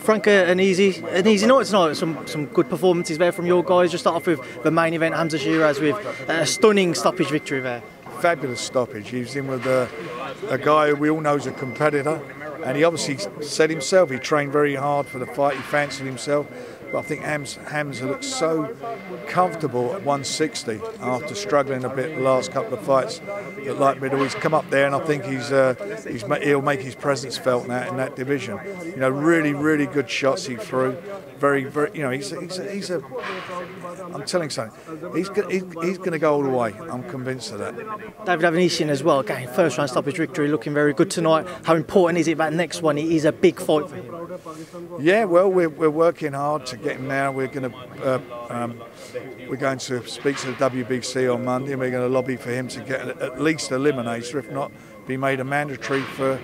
Frank, an easy night tonight. Some good performances there from your guys. Just start off with the main event, Hamzah Sheeraz, with a stunning stoppage victory there. Fabulous stoppage. He was in with a guy who we all know is a competitor, and he obviously said himself he trained very hard for the fight. He fancied himself. But I think Hamzah looked so comfortable at 160 after struggling a bit the last couple of fights. That like middle, he's come up there, and I think he'll make his presence felt now in that division. You know, really good shots he threw. Very, you know, he's a. I'm telling you something. He's going to go all the way. I'm convinced of that. David Avanesyan as well, getting first round stoppage victory, looking very good tonight. How important is it that next one? It is a big fight for him. Yeah, well, we're working hard to get him now. We're going to speak to the WBC on Monday, and we're going to lobby for him to get at least eliminated, if not be made a mandatory for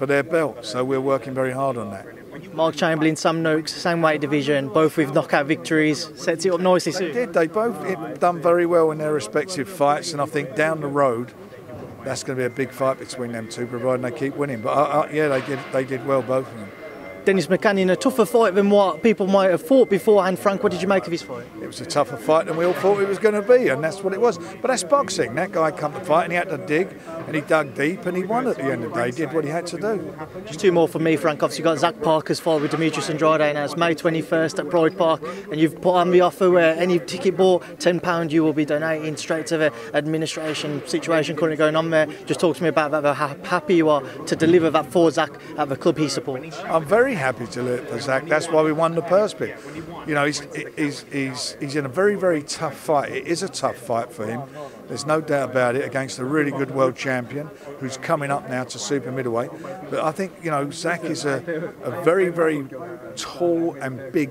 their belt. So we're working very hard on that. Mark Chamberlain, Sam Noakes, same weight division, both with knockout victories, sets it up nicely soon. They did. They both done very well in their respective fights, and I think down the road that's going to be a big fight between them two, providing they keep winning. But yeah, they did well, both of them. Dennis McCann, a tougher fight than what people might have thought beforehand. Frank, what did you make of his fight? It was a tougher fight than we all thought it was going to be, and that's what it was. But that's boxing. That guy come to fight, and he had to dig, and he dug deep, and he won at the end of the day. He did what he had to do. Just two more for me, Frank. Obviously, you've got Zach Parker's fight with Demetrius Andrade now. It's May 21st at Pride Park, and you've put on the offer where any ticket bought £10 you will be donating straight to the administration situation currently going on there. Just talk to me about that, how happy you are to deliver that for Zach at the club he supports. I'm very happy to deliver it for Zach. That's why we won the purse bid. You know, he's in a very tough fight. It is a tough fight for him. There's no doubt about it, against a really good world champion who's coming up now to super middleweight. But I think, you know, Zach is a very tall and big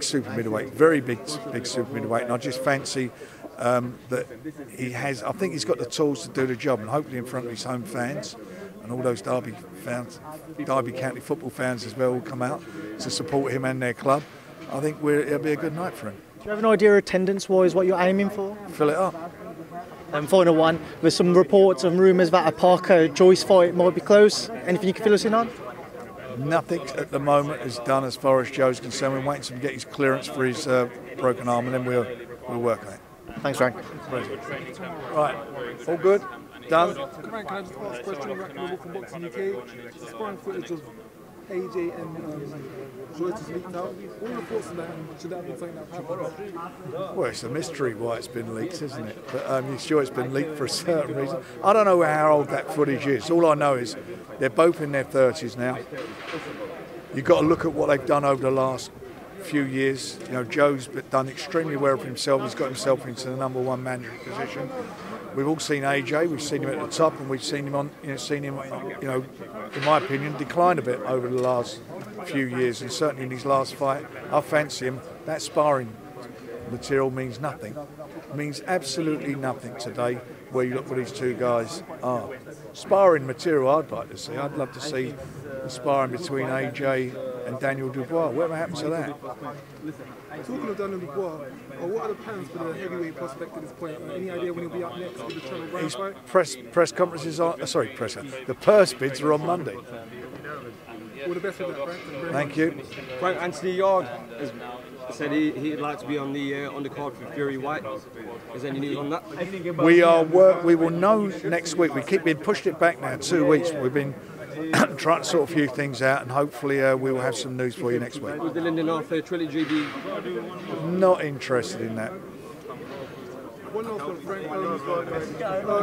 super middleweight, very big super middleweight, and I just fancy that he has. I think he's got the tools to do the job, and hopefully in front of his home fans and all those Derby County football fans as well will come out to support him and their club. I think it'll be a good night for him. Do you have an idea attendance-wise what you're aiming for? Fill it up. And final one, there's some reports and rumours that a Parker-Joyce fight might be close. Anything you can fill us in on? Nothing at the moment is done as far as Joe's concerned. We're waiting to get his clearance for his broken arm, and then we'll work on it. Thanks, Frank. Right, all good? Done? Can I just ask a question about from Boxing UK? The sparring footage of AJ and Joyce is leaked out. What are your thoughts on that, and should that have been something that happened? Well, it's a mystery why it's been leaked, isn't it? But I'm sure it's been leaked for a certain reason. I don't know how old that footage is. All I know is they're both in their 30s now. You've got to look at what they've done over the last few years. You know, Joe's done extremely well for himself. He's got himself into the #1 manager position. We've all seen AJ. We've seen him at the top, and we've seen him in my opinion, decline a bit over the last few years, and certainly in his last fight. I fancy him. That sparring material means nothing. It means absolutely nothing today. Where you look what these two guys are. Sparring material I'd like to see. I'd love to see the sparring between AJ and Daniel Dubois. Whatever happened to that? Talking of Daniel Dubois, what are the plans for the heavyweight prospect at this point? Any idea when he'll be up next with the Trevor Brown fight? Press conferences are the purse bids are on Monday. All the best with that, Frank. Thank you. Frank, Anthony Yard has said he'd like to be on the card for Fury White. Is there any news on that? We will know next week. We've pushed it back now 2 weeks. We've been trying to sort a few things out, and hopefully we will have some news for you next week. Would the Lindenhoff trilogy be? Not interested in that. One last one, Frank.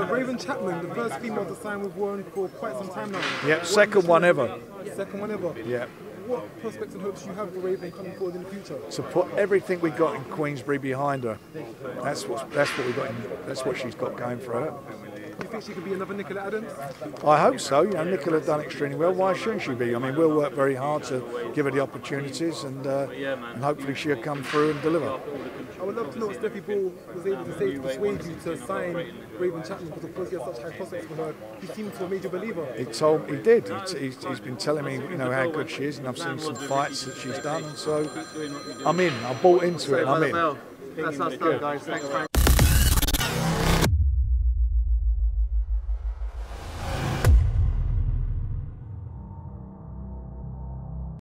Raven Chapman, the first female to sign with Warren for quite some time now. Yep, second one ever. Second one ever? Yeah. What prospects and hopes do you have for Raven coming forward in the future? To put everything we got in Queensbury behind her. That's what we got. That's what she's got going for her. Do you think she could be another Nicola Adams? I hope so. You know, Nicola done extremely well. Why shouldn't she be? I mean, we'll work very hard to give her the opportunities, and hopefully she'll come through and deliver. I would love to know what Steffi Ball was able to say to persuade you to sign Raven Chapman, because of course he has such high prospects for her. He seemed to a major believer. He did. He's been telling me, you know, how good she is, and I've seen some fights that she's done, and so I'm in. I bought into it. I'm in. That's our stuff, guys. Thanks, Frank.